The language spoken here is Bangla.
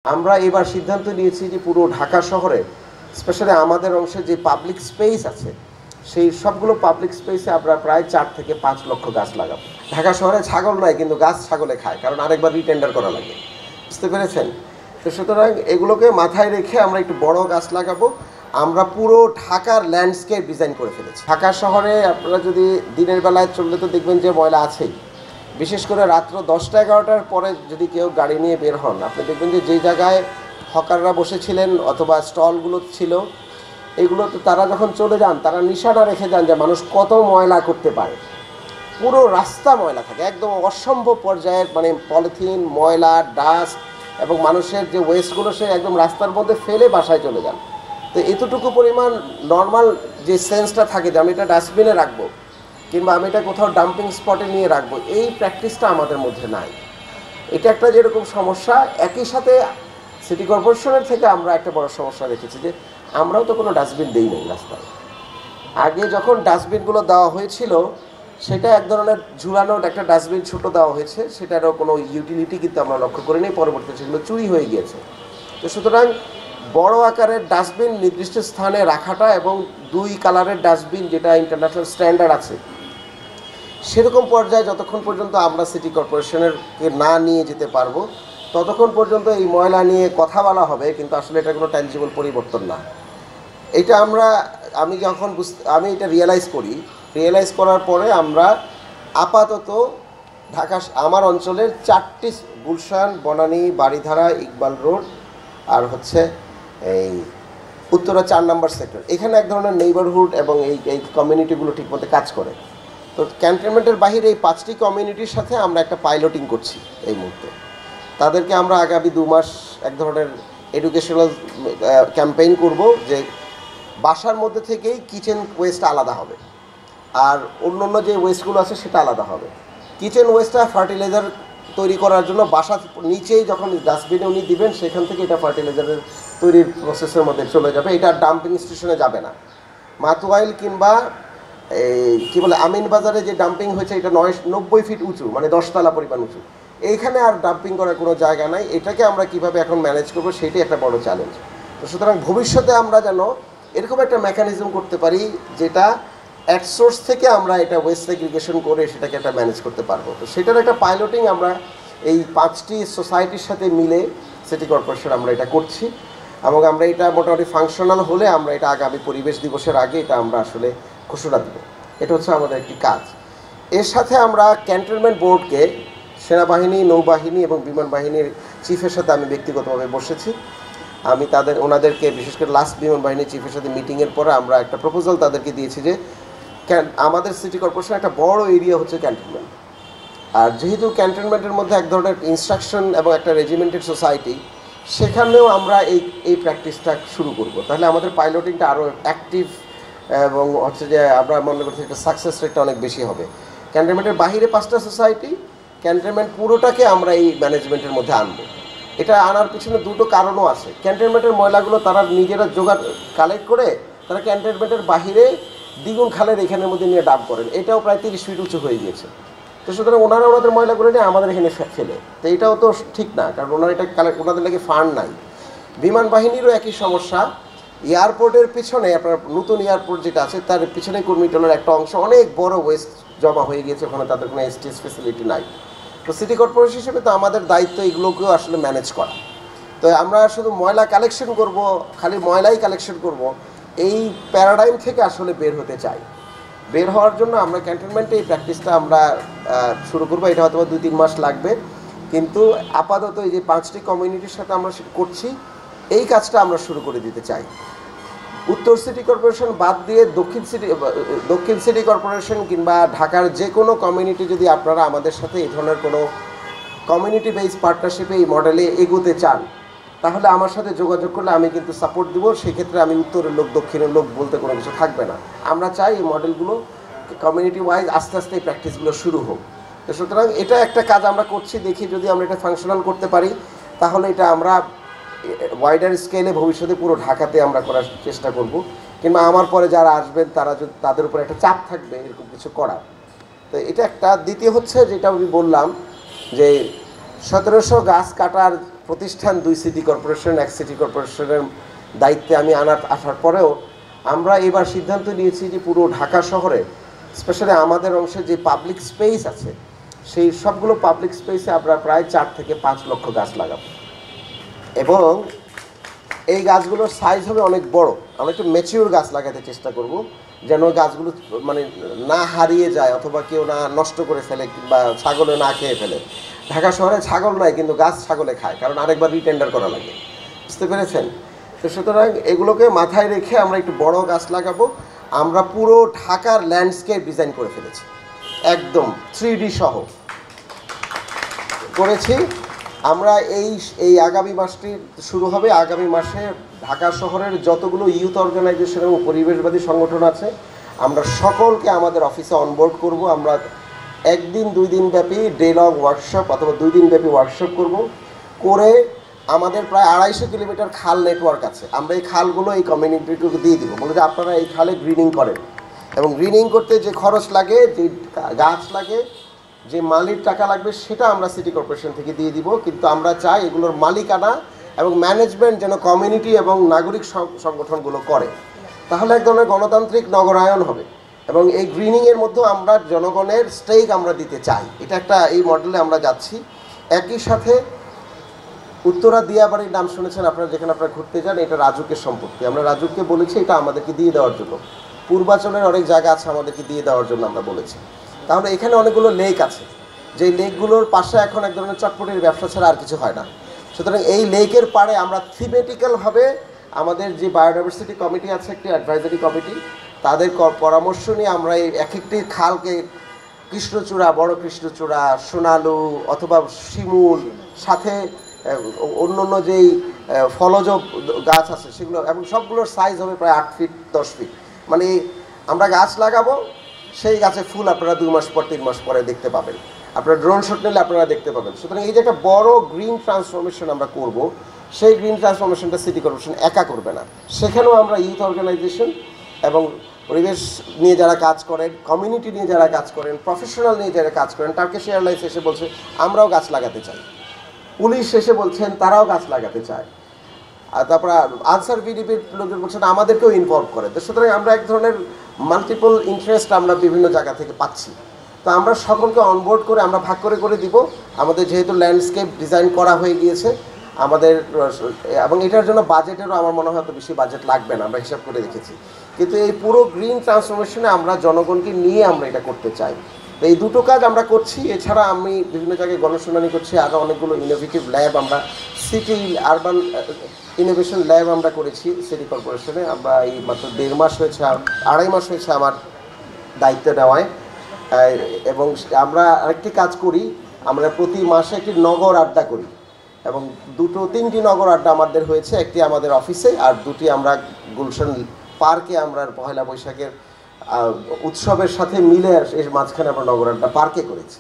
আমরা এবার সিদ্ধান্ত নিয়েছি যে পুরো ঢাকা শহরে স্পেশালি আমাদের অংশে যে পাবলিক স্পেস আছে সেই সবগুলো পাবলিক স্পেসে আমরা প্রায় 4 থেকে 5 লক্ষ গাছ লাগাবো। ঢাকা শহরে ছাগল নয়, কিন্তু গাছ ছাগলে খায়, কারণ আরেকবার রিটেন্ডার করা লাগে। বুঝতে পেরেছেন? তো সুতরাং এগুলোকে মাথায় রেখে আমরা একটু বড় গাছ লাগাবো। আমরা পুরো ঢাকার ল্যান্ডস্কেপ ডিজাইন করে ফেলেছি। ঢাকা শহরে আপনারা যদি দিনের বেলায় চললে তো দেখবেন যে ময়লা আছেই, বিশেষ করে রাত্র 10টা-11টার পরে যদি কেউ গাড়ি নিয়ে বের হন, আপনি দেখবেন যে যেই জায়গায় হকাররা বসেছিলেন অথবা স্টলগুলো ছিল, এগুলো তো তারা যখন চলে যান তারা নিশানা রেখে যান যে মানুষ কত ময়লা করতে পারে। পুরো রাস্তা ময়লা থাকে, একদম অসম্ভব পর্যায়ের, মানে পলিথিন, ময়লা, ডাস্ট এবং মানুষের যে ওয়েস্টগুলো সে একদম রাস্তার মধ্যে ফেলে বাসায় চলে যান। তো এতটুকু পরিমাণ নর্মাল যে সেন্সটা থাকে যে আমি এটা ডাস্টবিনে রাখবো কিংবা আমি এটা কোথাও ডাম্পিং স্পটে নিয়ে রাখবো, এই প্র্যাকটিসটা আমাদের মধ্যে নাই। এটা একটা যেরকম সমস্যা, একই সাথে সিটি কর্পোরেশনের থেকে আমরা একটা বড় সমস্যা দেখেছি যে আমরাও তো কোনো ডাস্টবিন দিই নাই রাস্তায়। আগে যখন ডাস্টবিনগুলো দেওয়া হয়েছিল সেটা এক ধরনের ঝুলানো একটা ডাস্টবিন ছোটো দেওয়া হয়েছে, সেটারও কোনো ইউটিলিটি কিন্তু আমরা লক্ষ্য করিনি, পরবর্তীতে সেগুলো চুরি হয়ে গিয়েছে। তো সুতরাং বড় আকারের ডাস্টবিন নির্দিষ্ট স্থানে রাখাটা এবং 2 কালারের ডাস্টবিন যেটা ইন্টারন্যাশনাল স্ট্যান্ডার্ড আছে সেরকম পর্যায়ে যতক্ষণ পর্যন্ত আমরা সিটি কর্পোরেশনেরকে না নিয়ে যেতে পারবো ততক্ষণ পর্যন্ত এই ময়লা নিয়ে কথা বলা হবে, কিন্তু আসলে এটা কোনো ট্যানজিবল পরিবর্তন না। এটা আমি যখন আমি এটা রিয়েলাইজ করার পরে আমরা আপাতত ঢাকা আমার অঞ্চলের 4টি গুলশান, বনানী, বারিধারা, ইকবাল রোড আর হচ্ছে এই উত্তরা 4 নম্বর সেক্টর, এখানে এক ধরনের নেইবারহুড এবং এই কমিউনিটিগুলো ঠিকমতো কাজ করে। তো ক্যান্টনমেন্টের বাইরে এই 5টি কমিউনিটির সাথে আমরা একটা পাইলটিং করছি এই মুহূর্তে। তাদেরকে আমরা আগামী 2 মাস এক ধরনের এডুকেশনাল ক্যাম্পেইন করব যে বাসার মধ্যে থেকেই কিচেন ওয়েস্ট আলাদা হবে আর অন্য যে ওয়েস্টগুলো আছে সেটা আলাদা হবে। কিচেন ওয়েস্টটা ফার্টিলাইজার তৈরি করার জন্য বাসার নিচেই যখন ডাস্টবিনে উনি দিবেন সেখান থেকে এটা ফার্টিলাইজারের তৈরির প্রসেসের মধ্যে চলে যাবে, এটা ডাম্পিং স্টেশনে যাবে না। মাতুয়াইল কিংবা কী বলে আমিনবাজারে যে ডাম্পিং হয়েছে এটা 90 ফিট উঁচু, মানে 10 তলা পরিমাণ উঁচু, এইখানে আর ডাম্পিং করার কোনো জায়গা নাই। এটাকে আমরা কিভাবে এখন ম্যানেজ করবো সেটাই একটা বড় চ্যালেঞ্জ। তো সুতরাং ভবিষ্যতে আমরা যেন এরকম একটা মেকানিজম করতে পারি যেটা অ্যাট সোর্স থেকে আমরা এটা ওয়েস্ট সেগ্রিগেশন করে সেটাকে একটা ম্যানেজ করতে পারবো। তো সেটার একটা পাইলটিং আমরা এই 5টি সোসাইটির সাথে মিলে সিটি কর্পোরেশন আমরা এটা করছি এবং আমরা এটা মোটামুটি ফাংশনাল হলে আমরা এটা আগামী পরিবেশ দিবসের আগে এটা আমরা আসলে ঘোষণা দেব। এটা হচ্ছে আমাদের একটি কাজ। এর সাথে আমরা ক্যান্টনমেন্ট বোর্ডকে, সেনাবাহিনী, নৌবাহিনী এবং বিমান বাহিনীর চিফের সাথে আমি ব্যক্তিগতভাবে বসেছি। আমি ওনাদেরকে বিশেষ করে লাস্ট বিমান বাহিনীর চিফের সাথে মিটিংয়ের পরে আমরা একটা প্রপোজাল তাদেরকে দিয়েছি যে আমাদের সিটি কর্পোরেশন একটা বড় এরিয়া হচ্ছে ক্যান্টনমেন্ট, আর যেহেতু ক্যান্টনমেন্টের মধ্যে এক ধরনের ইনস্ট্রাকশন এবং একটা রেজিমেন্টেড সোসাইটি, সেখানেও আমরা এই প্র্যাকটিসটা শুরু করব। তাহলে আমাদের পাইলটিংটা আরও অ্যাক্টিভ এবং হচ্ছে যে আমরা মনে করছি একটা সাকসেস রেটটা অনেক বেশি হবে। ক্যান্টনমেন্টের বাইরে 5টা সোসাইটি, ক্যান্টনমেন্ট পুরোটাকে আমরা এই ম্যানেজমেন্টের মধ্যে আনবো। এটা আনার পিছনে 2টো কারণও আছে। ক্যান্টনমেন্টের ময়লাগুলো তারা নিজেরা কালেক্ট করে তারা ক্যান্টনমেন্টের বাহিরে দ্বিগুণ খালের এখানের মধ্যে নিয়ে ডাম্প করেন, এটাও প্রায় 30 ফিট উঁচু হয়ে গিয়েছে। তো সুতরাং ওনাদের ময়লাগুলো নিয়ে আমাদের এখানে ফেলে, তো এটাও তো ঠিক না, কারণ ওনাদের নাকি ফান্ড নাই। বিমান বাহিনীরও একই সমস্যা। এয়ারপোর্টের পিছনে আপনার নতুন এয়ারপোর্ট যেটা আছে তার পিছনে কর্মীটলের একটা অংশ অনেক বড় ওয়েস্ট জমা হয়ে গিয়েছে, ওখানে তাদের কোনো এসটিএস ফেসিলিটি নাই। তো সিটি কর্পোরেশন হিসেবে তো আমাদের দায়িত্ব এগুলোকেও আসলে ম্যানেজ করা। তো আমরা শুধু ময়লা কালেকশন করব, খালি ময়লাই কালেকশন করব, এই প্যারাডাইম থেকে আসলে বের হতে চাই। বের হওয়ার জন্য আমরা ক্যান্টনমেন্টে এই প্র্যাকটিসটা আমরা শুরু করবো। এটা হয়তো 2-3 মাস লাগবে, কিন্তু আপাতত এই যে 5টি কমিউনিটির সাথে আমরা করছি এই কাজটা আমরা শুরু করে দিতে চাই। উত্তর সিটি কর্পোরেশন বাদ দিয়ে দক্ষিণ সিটি কর্পোরেশন কিংবা ঢাকার যে কোনো কমিউনিটি যদি আপনারা আমাদের সাথে এই ধরনের কোনো কমিউনিটি বেস পার্টনারশিপে এই মডেলে এগোতে চান তাহলে আমার সাথে যোগাযোগ করলে আমি কিন্তু সাপোর্ট দেবো। সেক্ষেত্রে আমি উত্তরের লোক দক্ষিণের লোক বলতে কোনো কিছু থাকবে না। আমরা চাই এই মডেলগুলো কমিউনিটি ওয়াইজ আস্তে আস্তে এই প্র্যাকটিসগুলো শুরু হোক। তো সুতরাং এটা একটা কাজ আমরা করছি, দেখি যদি আমরা এটা ফাংশনাল করতে পারি তাহলে এটা আমরা ওয়াইডার স্কেলে ভবিষ্যতে পুরো ঢাকাতে আমরা করার চেষ্টা করব, কিংবা আমার পরে যারা আসবেন তাদের উপর একটা চাপ থাকবে এরকম কিছু করার। তো এটা একটা। দ্বিতীয় হচ্ছে যেটা আমি বললাম যে 1700 গাছ কাটার প্রতিষ্ঠান 2 সিটি কর্পোরেশন 1 সিটি কর্পোরেশনের দায়িত্বে আমি আসার পরেও আমরা এবার সিদ্ধান্ত নিয়েছি যে পুরো ঢাকা শহরে স্পেশালি আমাদের অংশে যে পাবলিক স্পেস আছে সেই সবগুলো পাবলিক স্পেসে আমরা প্রায় 4 থেকে 5 লক্ষ গাছ লাগাবো এবং এই গাছগুলোর সাইজ হবে অনেক বড়। আমরা একটু ম্যাচিউর গাছ লাগাতে চেষ্টা করব যেন গাছগুলো মানে না হারিয়ে যায় অথবা কেউ না নষ্ট করে ফেলে কিংবা ছাগলে না খেয়ে ফেলে। ঢাকা শহরে ছাগল নয় কিন্তু গাছ ছাগলে খায়, কারণ আরেকবার রিটেন্ডার করা লাগে, বুঝতে পেরেছেন? তো সুতরাং এগুলোকে মাথায় রেখে আমরা একটু বড় গাছ লাগাবো। আমরা পুরো ঢাকার ল্যান্ডস্কেপ ডিজাইন করে ফেলেছি, একদম 3D সহ করেছি আমরা। এই আগামী মাসটি শুরু হবে। আগামী মাসে ঢাকা শহরের যতগুলো ইউথ অর্গানাইজেশন এবং পরিবেশবাদী সংগঠন আছে আমরা সকলকে আমাদের অফিসে অনবোর্ড করব। আমরা 1 দিন 2 দিন ব্যাপী ডে লং ওয়ার্কশপ অথবা 2 দিন ব্যাপী ওয়ার্কশপ করে আমাদের প্রায় 250 কিলোমিটার খাল নেটওয়ার্ক আছে। আমরা এই খালগুলো এই কমিউনিটিকে দিয়ে দিব, বলে যে আপনারা এই খালে গ্রিনিং করেন এবং গ্রিনিং করতে যে খরচ লাগে, যে গাছ লাগে, যে মালির টাকা লাগবে সেটা আমরা সিটি কর্পোরেশন থেকে দিয়ে দিব। কিন্তু আমরা চাই এগুলোর মালিকানা এবং ম্যানেজমেন্ট যেন কমিউনিটি এবং নাগরিক সংগঠনগুলো করে, তাহলে এক ধরনের গণতান্ত্রিক নগরায়ন হবে। এবং এই গ্রিনিংয়ের মধ্যেও আমরা জনগণের স্টেক আমরা দিতে চাই, এটা একটা এই মডেলে আমরা যাচ্ছি। একই সাথে উত্তরা দিয়াবাড়ির নাম শুনেছেন আপনারা, যেখানে আপনারা ঘুরতে যান, এটা রাজুকের সম্পত্তি। আমরা রাজুককে বলেছি এটা আমাদেরকে দিয়ে দেওয়ার জন্য। পূর্বাচলের অনেক জায়গা আছে আমাদেরকে দিয়ে দেওয়ার জন্য আমরা বলেছি। তাহলে এখানে অনেকগুলো লেক আছে, যেই লেকগুলোর পাশে এখন এক ধরনের চটপটির ব্যবসা ছাড়া আর কিছু হয় না। সুতরাং এই লেকের পাড়ে আমরা থিমেটিক্যালভাবে আমাদের যে বায়োডাইভার্সিটি কমিটি আছে, একটি অ্যাডভাইজারি কমিটি, তাদের পরামর্শ নিয়ে আমরা এই এক একটি খালকে কৃষ্ণচূড়া, বড় কৃষ্ণচূড়া, সোনালু অথবা শিমুল, সাথে অন্য অন্য যেই ফলজ গাছ আছে সেগুলো, এবং সবগুলোর সাইজ হবে প্রায় 8 ফিট 10 ফিট। মানে আমরা গাছ লাগাবো, সেই গাছে ফুল আপনারা 2 মাস পর 3 মাস পরে দেখতে পাবেন, আপনারা ড্রোন শট নিলে আপনারা দেখতে পাবেন। সুতরাং এই যে একটা বড় গ্রিন ট্রান্সফরমেশন আমরা করব, সেই গ্রিন ট্রান্সফরমেশনটা সিটি কর্পোরেশন একা করবে না, সেখানেও আমরা ইউথ অর্গানাইজেশন এবং পরিবেশ নিয়ে যারা কাজ করেন, কমিউনিটি নিয়ে যারা কাজ করেন, প্রফেশনাল নিয়ে যারা কাজ করেন, টার্কিশ এয়ারলাইন্স এসে বলছে আমরাও গাছ লাগাতে চাই, পুলিশ এসে বলছেন তারাও গাছ লাগাতে চায়, আর তারপর আনসার ভিডিপির লোকজন বলছেন আমাদেরকেও ইনভলভ করে। তো সুতরাং আমরা এক ধরনের মাল্টিপল ইন্টারেস্ট আমরা বিভিন্ন জায়গা থেকে পাচ্ছি। তো আমরা সকলকে অনবোর্ড করে আমরা ভাগ করে করে দিব। আমাদের যেহেতু ল্যান্ডস্কেপ ডিজাইন করা হয়ে গিয়েছে আমাদের, এবং এটার জন্য বাজেটেরও আমার মনে হয় তো বেশি বাজেট লাগবে না, আমরা হিসাব করে রেখেছি। কিন্তু এই পুরো গ্রিন ট্রান্সফরমেশনে আমরা জনগণকে নিয়ে আমরা এটা করতে চাই। তো এই দুটো কাজ আমরা করছি। এছাড়া আমি বিভিন্ন জায়গায় গণশুনানি করছি, আরও অনেকগুলো ইনোভেটিভ ল্যাব আমরা সিটি আরবান ইনোভেশন ল্যাব আমরা করেছি সিটি কর্পোরেশনে। আমরা এই মাত্র 1.5 মাস হয়েছে, 2.5 মাস হয়েছে আমার দায়িত্ব নেওয়ায়। এবং আমরা আরেকটি কাজ করি, আমরা প্রতি মাসে একটি নগর আড্ডা করি, এবং 2-3টি নগর আড্ডা আমাদের হয়েছে। একটি আমাদের অফিসে আর 2টি আমরা গুলশান পার্কে আমরা পহেলা বৈশাখের উৎসবের সাথে মিলে এর মাঝখানে আমরা নগর আড্ডা পার্কে করেছি।